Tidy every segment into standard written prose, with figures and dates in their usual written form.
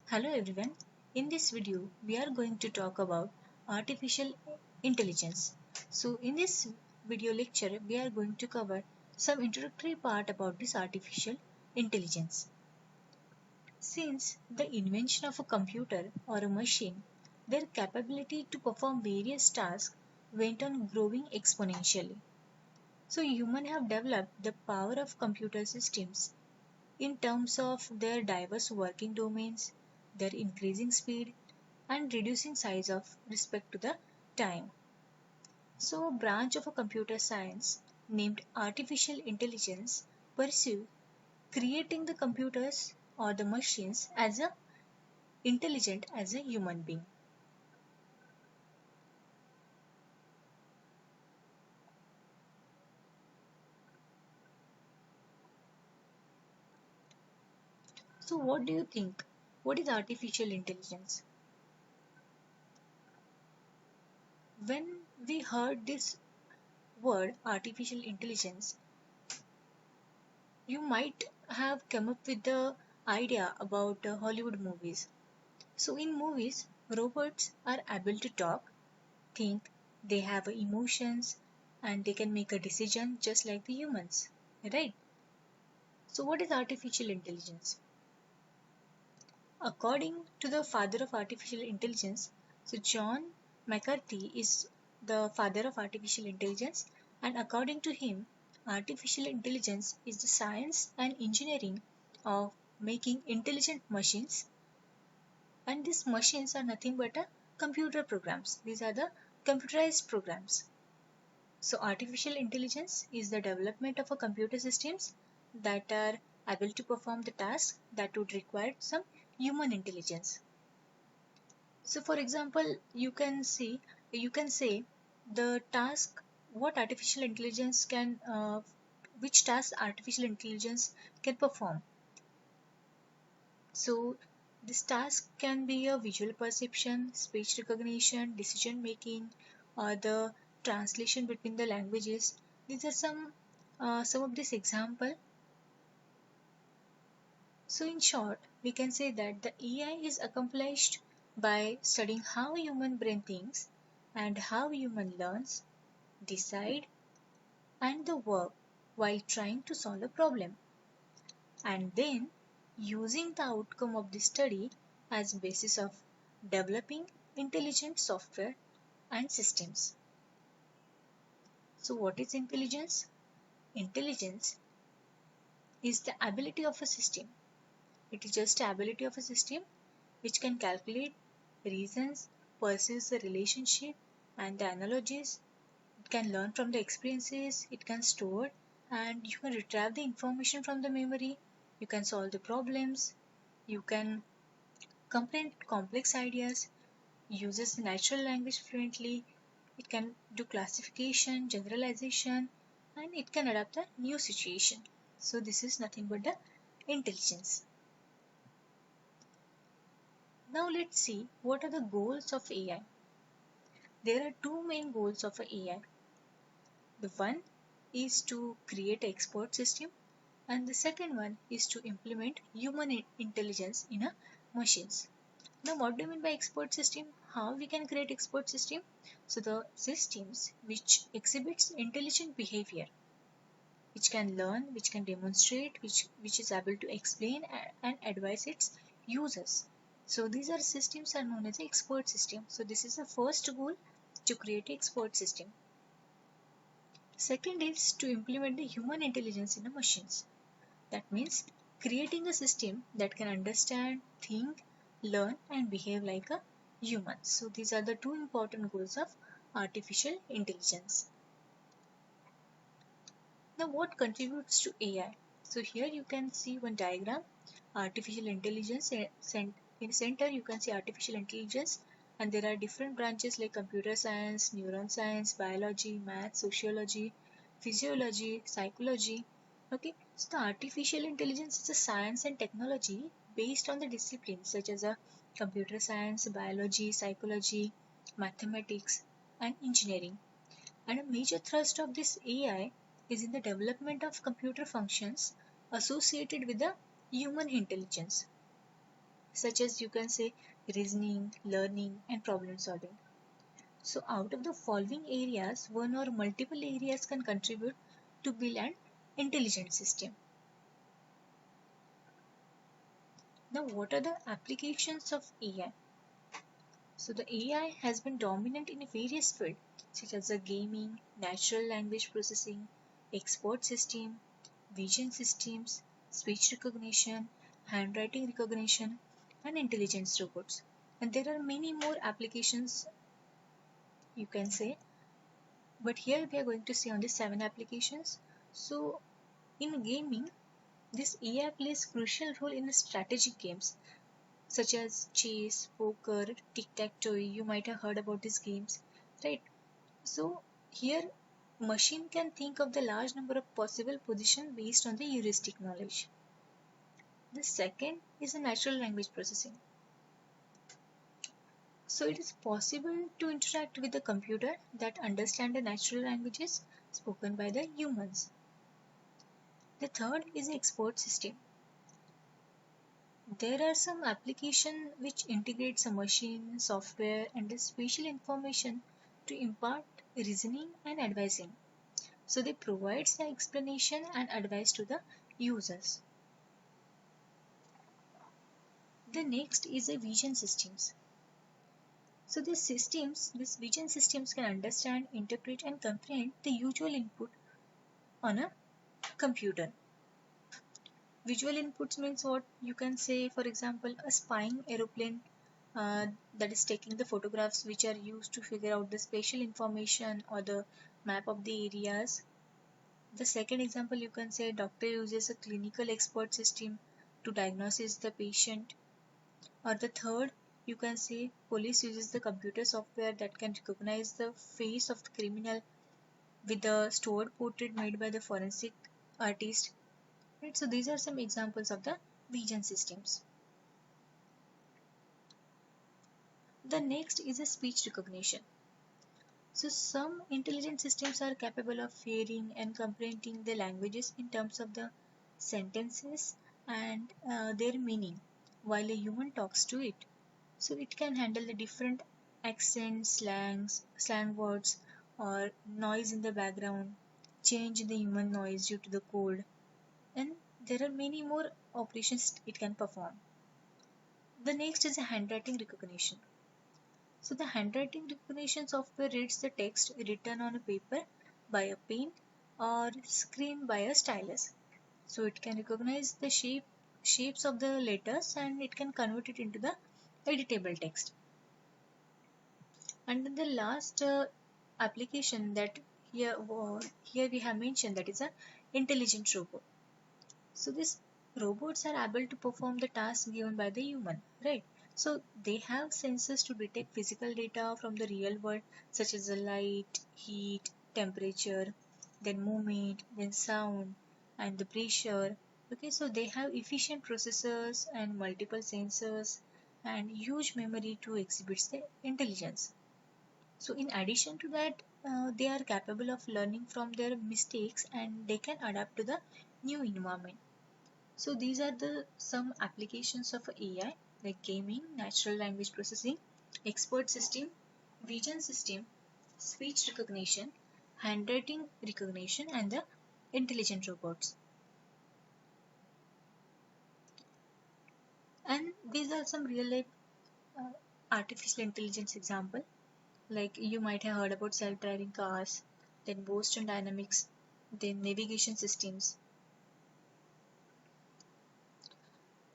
Hello everyone. In this video, we are going to talk about artificial intelligence. So in this video lecture, we are going to cover some introductory part about this artificial intelligence. Since the invention of a computer or a machine, their capability to perform various tasks went on growing exponentially. So humans have developed the power of computer systems in terms of their diverse working domains, their increasing speed, and reducing size of respect to the time. So, a branch of a computer science named artificial intelligence pursue creating the computers or the machines as a intelligent as a human being. So, what do you think? What is artificial intelligence? When we heard this word artificial intelligence, you might have come up with the idea about Hollywood movies. So, in movies, robots are able to talk, think, they have emotions, and they can make a decision just like the humans, right? So, what is artificial intelligence? According to the father of artificial intelligence, so John McCarthy is the father of artificial intelligence, and according to him, artificial intelligence is the science and engineering of making intelligent machines, and these machines are nothing but computer programs. These are the computerized programs. So, artificial intelligence is the development of a computer systems that are able to perform the tasks that would require some human intelligence. So, for example, you can say the task what artificial intelligence can which task artificial intelligence can perform. So, this task can be a visual perception, speech recognition, decision making, or the translation between the languages. These are some of this example. So, in short, we can say that the AI is accomplished by studying how human brain thinks and how human learns, decide, and the work while trying to solve a problem, and then using the outcome of the study as basis of developing intelligent software and systems. So what is intelligence? Intelligence is the ability of a system. It is just the ability of a system which can calculate, reasons, perceive the relationship and the analogies. It can learn from the experiences, it can store, and you can retrieve the information from the memory. You can solve the problems, you can comprehend complex ideas, uses natural language fluently, it can do classification, generalization, and it can adapt a new situation. So this is nothing but the intelligence. Now let's see what are the goals of AI. There are two main goals of AI. The one is to create an expert system, and the second one is to implement human intelligence in a machines. Now, what do you mean by expert system? How we can create expert system? So the systems which exhibits intelligent behavior, which can learn, which can demonstrate, which is able to explain and advise its users. So these are systems are known as expert system. So this is the first goal, to create an expert system. Second is to implement the human intelligence in the machines. That means creating a system that can understand, think, learn, and behave like a human. So, these are the two important goals of artificial intelligence. Now, what contributes to AI? So, here you can see one diagram artificial intelligence. In center, you can see artificial intelligence, and there are different branches like computer science, neuron science, biology, math, sociology, physiology, psychology. Okay, so the artificial intelligence is a science and technology based on the disciplines such as a computer science, biology, psychology, mathematics, and engineering. And a major thrust of this AI is in the development of computer functions associated with the human intelligence. such as you can say reasoning, learning, and problem solving. So out of the following areas, one or multiple areas can contribute to build an intelligent system. Now, what are the applications of AI? So the AI has been dominant in various fields such as the gaming, natural language processing, export system, vision systems, speech recognition, handwriting recognition, and intelligence robots. And there are many more applications you can say, but here we are going to see only 7 applications. So in gaming, this AI plays crucial role in the strategic games such as chess, poker, tic-tac-toe. You might have heard about these games, right? So here machine can think of the large number of possible positions based on the heuristic knowledge. The second is a natural language processing. So it is possible to interact with a computer that understand the natural languages spoken by the humans. The third is the export system. There are some applications which integrates a machine, software, and the spatial information to impart reasoning and advising. So they provide the explanation and advice to the users. The next is a vision systems. So these vision systems can understand, interpret, and comprehend the usual input on a computer. Visual inputs means what you can say, for example, a spying aeroplane that is taking the photographs which are used to figure out the spatial information or the map of the areas. The second example you can say doctor uses a clinical expert system to diagnose the patient. Or the third you can say police uses the computer software that can recognize the face of the criminal with the stored portrait made by the forensic artist. Right? So these are some examples of the vision systems. The next is a speech recognition. So some intelligent systems are capable of hearing and comprehending the languages in terms of the sentences and their meaning while a human talks to it. So it can handle the different accents, slang words, or noise in the background, change in the human noise due to the cold, and there are many more operations it can perform. The next is a handwriting recognition. So the handwriting recognition software reads the text written on a paper by a pen or screen by a stylus. So it can recognize the shapes of the letters and it can convert it into the editable text. And then the last application that here we have mentioned, that is a intelligent robot. So these robots are able to perform the tasks given by the human, right? So they have sensors to detect physical data from the real world, such as the light, heat, temperature, then movement, then sound, and the pressure. Okay, so they have efficient processors and multiple sensors and huge memory to exhibit the intelligence. So in addition to that, they are capable of learning from their mistakes and they can adapt to the new environment. So these are the some applications of AI like gaming, natural language processing, expert system, vision system, speech recognition, handwriting recognition, and the intelligent robots. And these are some real life uh, artificial intelligence example. Like you might have heard about self-driving cars, then Boston Dynamics, then navigation systems,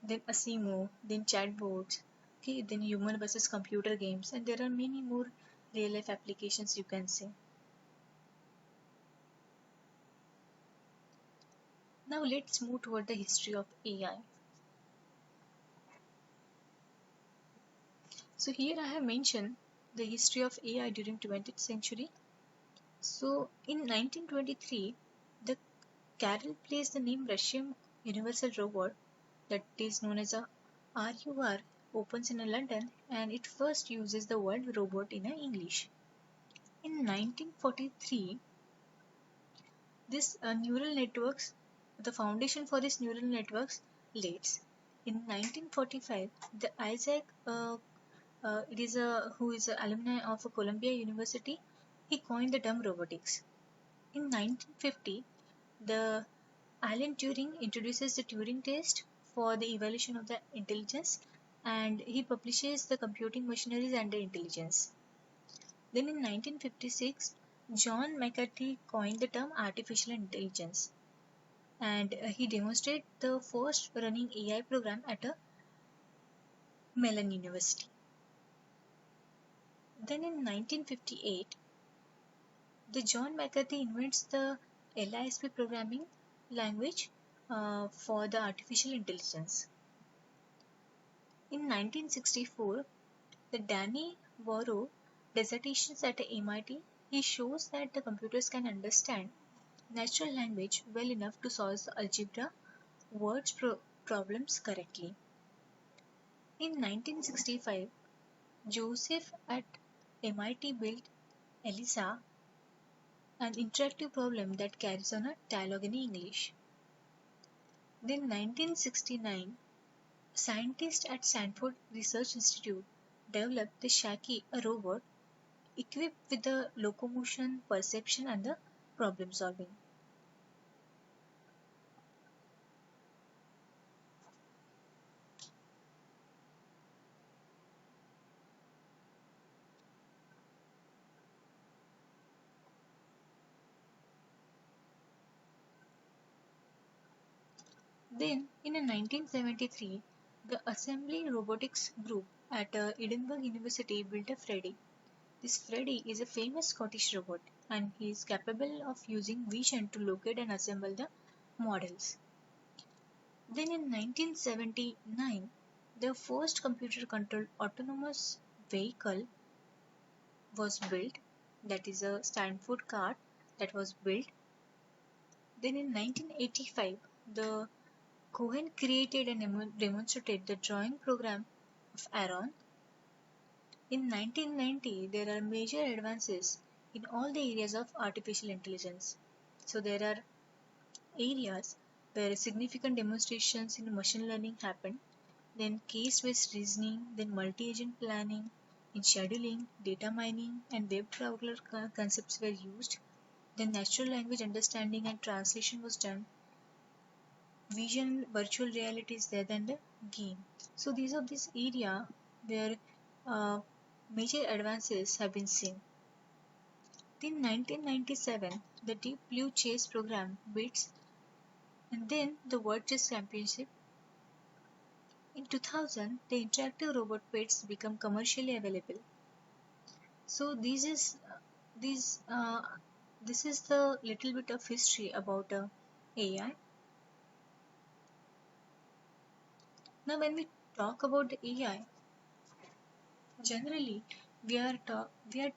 then Asimo, then chatbots, okay, then human versus computer games, and there are many more real life applications you can say. Now let's move toward the history of AI. So here I have mentioned the history of AI during 20th century. So in 1923, the Carroll placed the name Russian Universal Robot, that is known as a RUR, opens in London, and it first uses the word robot in English. In 1943, this neural networks, the foundation for this neural networks laid. In 1945, the Isaac it is a who is an alumni of Columbia University. He coined the term robotics. In 1950, the Alan Turing introduces the Turing test for the evaluation of the intelligence, and he publishes the computing machineries and the intelligence. Then in 1956, John McCarthy coined the term artificial intelligence, and he demonstrated the first running AI program at a Mellon University. Then in 1958, the John McCarthy invents the LISP programming language for the artificial intelligence. In 1964, the Danny Warrow dissertations at MIT, he shows that the computers can understand natural language well enough to solve the algebra problems correctly. In 1965, Joseph at MIT built ELISA, an interactive problem that carries on a dialogue in English. Then 1969, scientists at Stanford Research Institute developed the Shaki, a robot equipped with the locomotion, perception, and the problem solving. Then, in 1973, the Assembly Robotics Group at Edinburgh University built a Freddy. This Freddy is a famous Scottish robot, and he is capable of using vision to locate and assemble the models. Then in 1979, the first computer controlled autonomous vehicle was built, that is a Stanford cart that was built. Then in 1985, the Cohen created and demonstrated the drawing program of Aaron. In 1990, there are major advances in all the areas of artificial intelligence. So there are areas where significant demonstrations in machine learning happened, then case-based reasoning, then multi-agent planning, in scheduling, data mining, and web crawler concepts were used. Then natural language understanding and translation was done. Vision, virtual reality is there, then the game. So these are this area where uh, major advances have been seen. In 1997, the Deep Blue Chase program beats, and then the World Chess Championship. In 2000, the interactive robot pets become commercially available. So these this is the little bit of history about AI. Now, when we talk about the AI, generally we are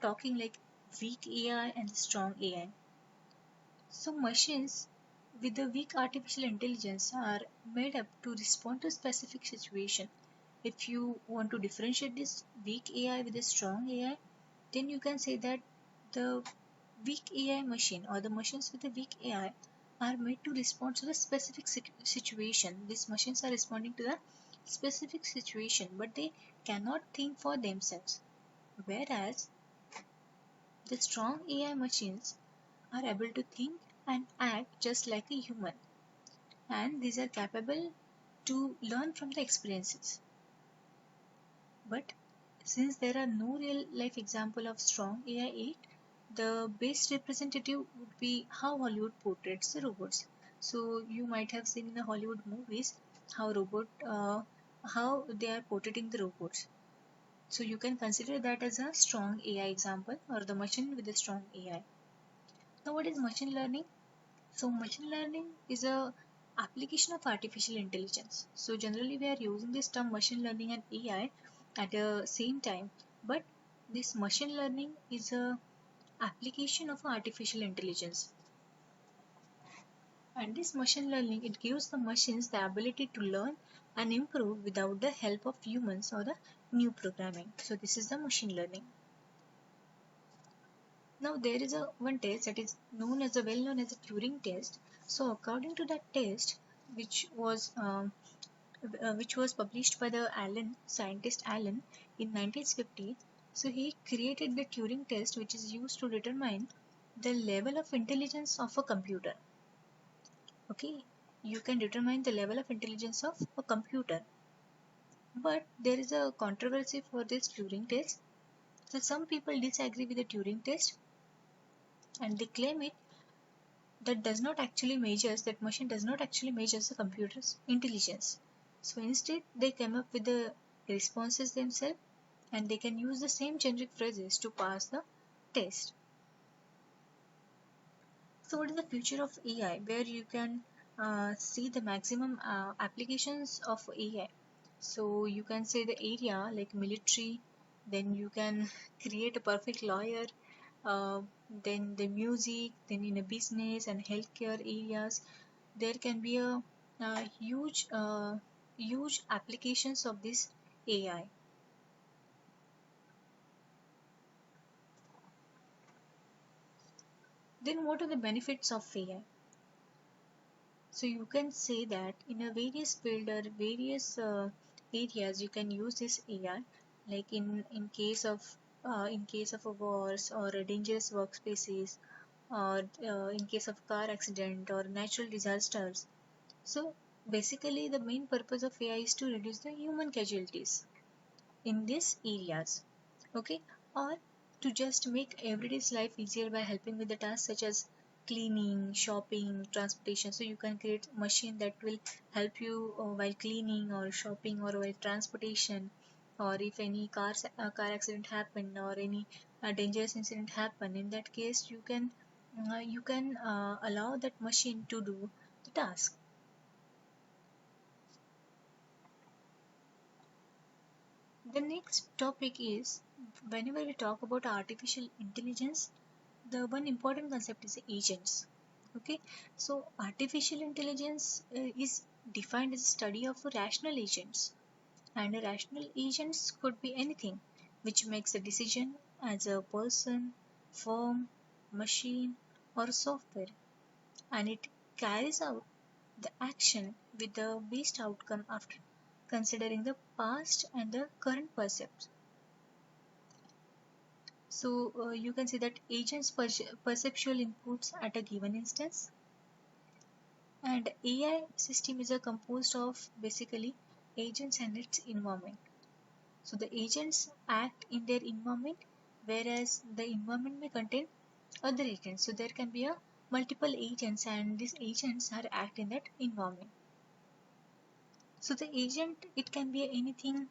talking like weak AI and strong AI. So machines with the weak artificial intelligence are made up to respond to specific situation. If you want to differentiate this weak AI with a strong AI, then you can say that the weak AI machine or the machines with a weak AI are made to respond to the specific situation. These machines are responding to the specific situation, but they cannot think for themselves. Whereas the strong AI machines are able to think and act just like a human, and these are capable to learn from the experiences. But since there are no real life example of strong AI yet, the best representative would be how Hollywood portrays the robots. So you might have seen in the Hollywood movies how they are portraying the robots. So you can consider that as a strong AI example or the machine with a strong AI. Now what is machine learning? So machine learning is a application of artificial intelligence. So generally we are using this term machine learning and AI at the same time, but this machine learning is a application of artificial intelligence. And this machine learning, it gives the machines the ability to learn and improve without the help of humans or the new programming. So this is the machine learning. Now there is a one test that is known as well known as a Turing test. So according to that test, which was which was published by the scientist Allen in 1950. So he created the Turing test, which is used to determine the level of intelligence of a computer. Okay, you can determine the level of intelligence of a computer. But there is a controversy for this Turing test. So some people disagree with the Turing test and they claim it that machine does not actually measure the computer's intelligence. So instead they came up with the responses themselves and they can use the same generic phrases to pass the test. So what is the future of AI where you can see the maximum applications of AI? So you can say the area like military, then you can create a perfect lawyer, uh, then the music, then in a business and healthcare areas, there can be huge applications of this AI. Then what are the benefits of AI? So you can say that in a various field or various areas you can use this AI, like in case of a wars or a dangerous workspaces, or in case of car accident or natural disasters. So basically, the main purpose of AI is to reduce the human casualties in these areas. Okay, or to just make everyday's life easier by helping with the tasks such as cleaning, shopping, transportation. So you can create machine that will help you while cleaning or shopping or while transportation, or if any car accident happen or any dangerous incident happen. In that case, you can allow that machine to do the task. The next topic is, whenever we talk about artificial intelligence, the one important concept is agents. Okay, so artificial intelligence is defined as a study of rational agents, and a rational agents could be anything which makes a decision as a person, firm, machine, or software, and it carries out the action with the best outcome after considering the past and the current percepts. So you can say that agents perceptual inputs at a given instance, and AI system is a composed of basically agents and its environment. So the agents act in their environment, whereas the environment may contain other agents. So there can be a multiple agents, and these agents are act in that environment. So the agent, it can be anything,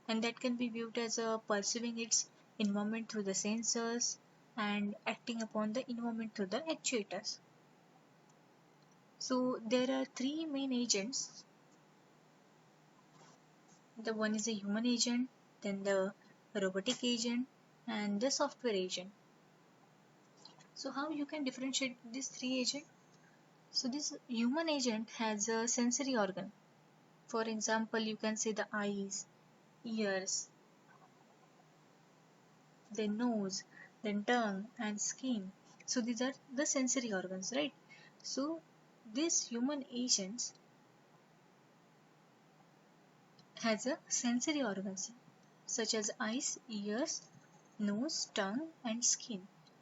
and that can be viewed as a perceiving its environment through the sensors and acting upon the environment through the actuators. So there are three main agents. The one is a human agent, then the robotic agent, and the software agent. So how you can differentiate these three agents? So this human agent has a sensory organ. For example, you can say the eyes, ears, then nose, then tongue and skin. So these are the sensory organs, right? So this human agent has a sensory organs such as eyes, ears, nose, tongue, and skin.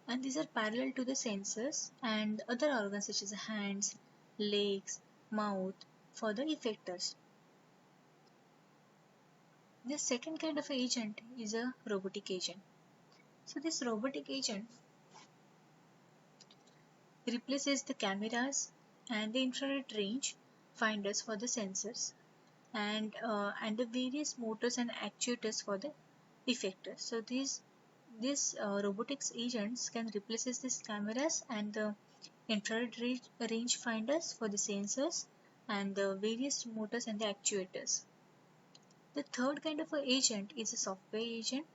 And these are parallel to the sensors and other organs such as hands, legs, mouth for the effectors. The second kind of agent is a robotic agent. So this robotic agent replaces the cameras and the infrared range finders for the sensors, and the various motors and actuators for the effectors. So these robotics agents can replace these cameras and the infrared range finders for the sensors and the various motors and the actuators. The third kind of a agent is a software agent.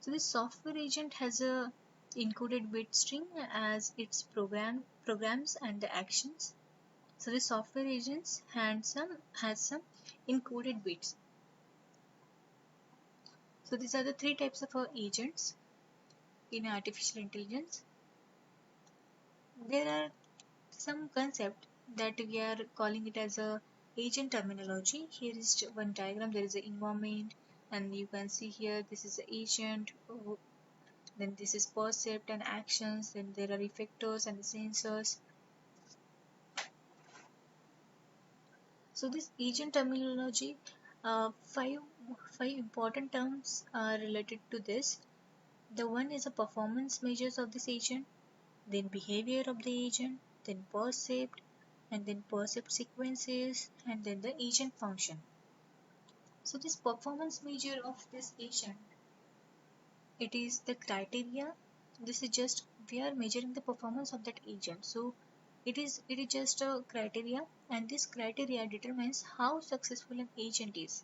So this software agent has a encoded bit string as its programs and the actions. So the software agents has some encoded bits. So these are the three types of agents in artificial intelligence. There are some concepts that we are calling it as a agent terminology. Here is one diagram. There is an environment, and you can see here this is the agent. Then this is percept and actions. Then there are effectors and the sensors. So this agent terminology, five important terms are related to this. The one is the performance measures of this agent, then behavior of the agent, then percept, and then percept sequences, and then the agent function. So this performance measure of this agent, it is the criteria. This is just we are measuring the performance of that agent. So it is just a criteria, and this criteria determines how successful an agent is.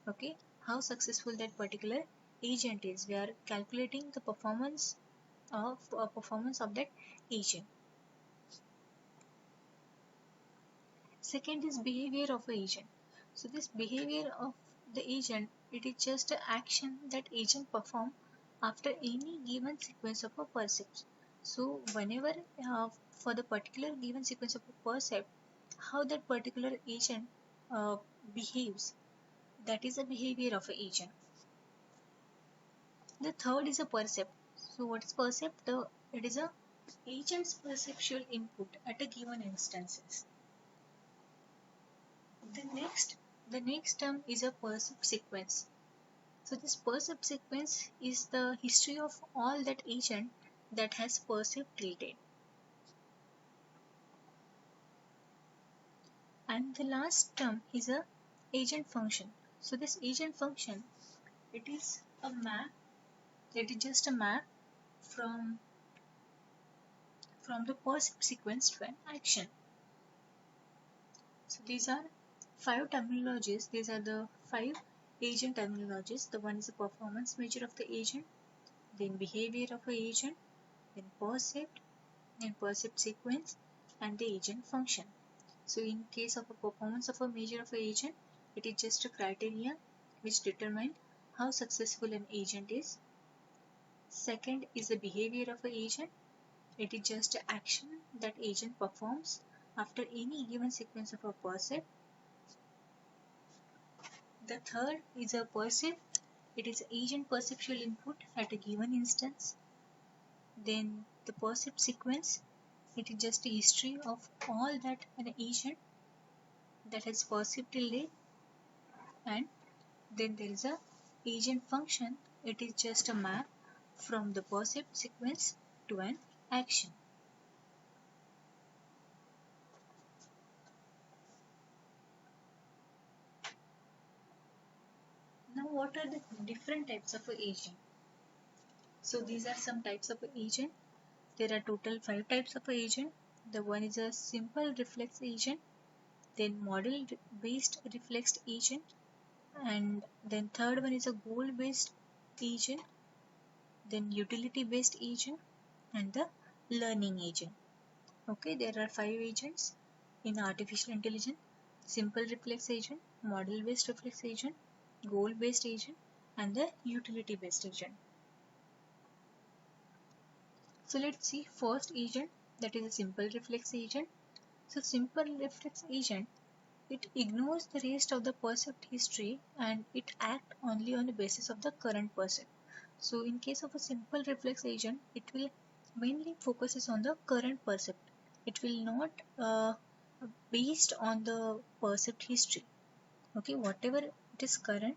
Okay, how successful that particular agent is. We are calculating the performance of that agent. Second is behavior of a agent. So this behavior of the agent, it is just an action that agent perform after any given sequence of a percept. So whenever for the particular given sequence of a percept, how that particular agent uh, behaves, that is the behavior of an agent. The third is a percept. So what is percept? It is a agent's perceptual input at a given instances. The next term is a percept sequence. So this percept sequence is the history of all that agent that has percept till date. And the last term is a agent function. So this agent function, it is a map. It is just a map from the percept sequence to an action. So these are five terminologies. These are the five agent terminologies. The one is the performance measure of the agent, then behavior of the agent, then percept, then percept sequence, and the agent function. So in case of a performance of a measure of a agent, it is just a criteria which determine how successful an agent is. Second is the behavior of a agent. It is just an action that agent performs after any given sequence of a percept. The third is a percept. It is agent perceptual input at a given instance. Then the percept sequence, it is just a history of all that an agent that has perceived till date. And then there is a agent function. It is just a map from the percept sequence to an action. Now what are the different types of agent? So these are some types of agent. There are total 5 types of agent. The one is a simple reflex agent, then model based reflex agent, and then third one is a goal based agent, then utility based agent, and the learning agent. Okay, there are 5 agents in artificial intelligence: simple reflex agent, model based reflex agent, goal based agent, and the utility based agent. So let's see first agent, that is a simple reflex agent. So simple reflex agent, it ignores the rest of the percept history and it acts only on the basis of the current percept. So in case of a simple reflex agent, it will mainly focuses on the current percept. It will not based on the percept history. Okay, whatever it is current,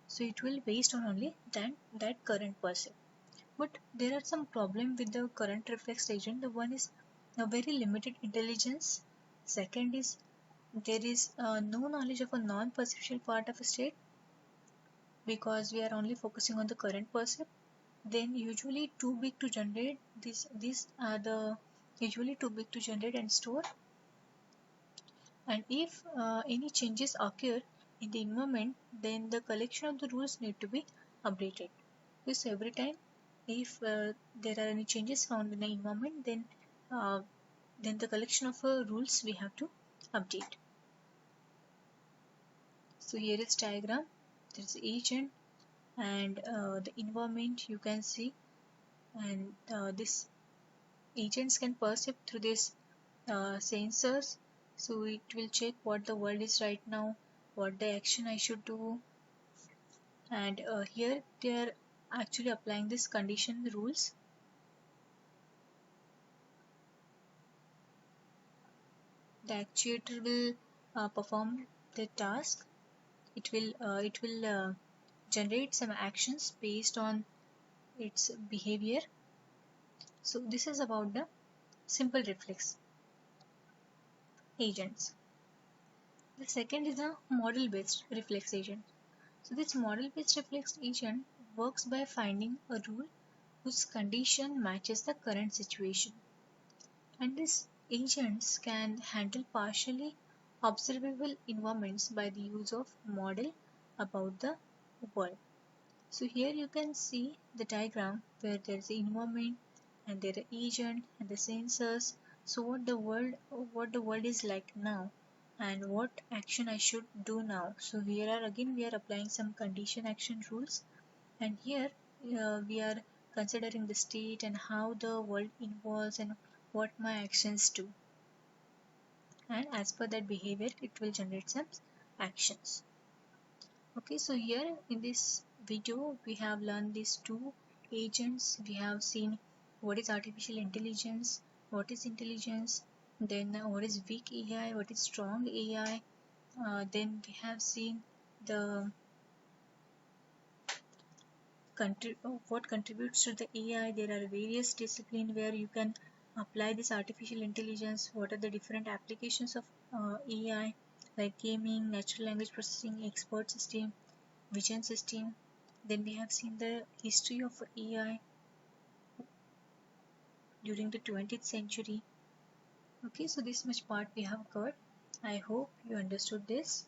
so it will based on only that current percept. But there are some problem with the current reflex agent. The one is a very limited intelligence. Second is there is no knowledge of a non-perceptual part of a state because we are only focusing on the current percept. Then usually too big to generate. These are the usually too big to generate and store. And if any changes occur in the environment, then the collection of the rules need to be updated. Because every time if there are any changes found in the environment, then the collection of rules we have to update. So here is diagram. There is agent and the environment you can see, and this agents can perceive through this sensors. So it will check what the world is right now, what the action I should do, and here they are actually applying this condition rules. The actuator will perform the task. It will generate some actions based on its behavior. So this is about the simple reflex agents. The second is a model based reflex agent. So this model based reflex agent works by finding a rule whose condition matches the current situation. And these agents can handle partially observable environments by the use of model about the world. So here you can see the diagram where there is the environment and there are agent and the sensors. So what the world is like now and what action I should do now. So here are again we are applying some condition action rules, and here we are considering the state and how the world involves and what my actions do, and as per that behavior it will generate some actions. Okay, so here in this video we have learned these two agents. We have seen what is artificial intelligence, what is intelligence, then what is weak AI, what is strong AI. Then we have seen the what contributes to the AI. There are various disciplines where you can apply this artificial intelligence. What are the different applications of AI, like gaming, natural language processing, expert system, vision system. Then we have seen the history of AI during the 20th century. Okay, so this much part we have covered. I hope you understood this.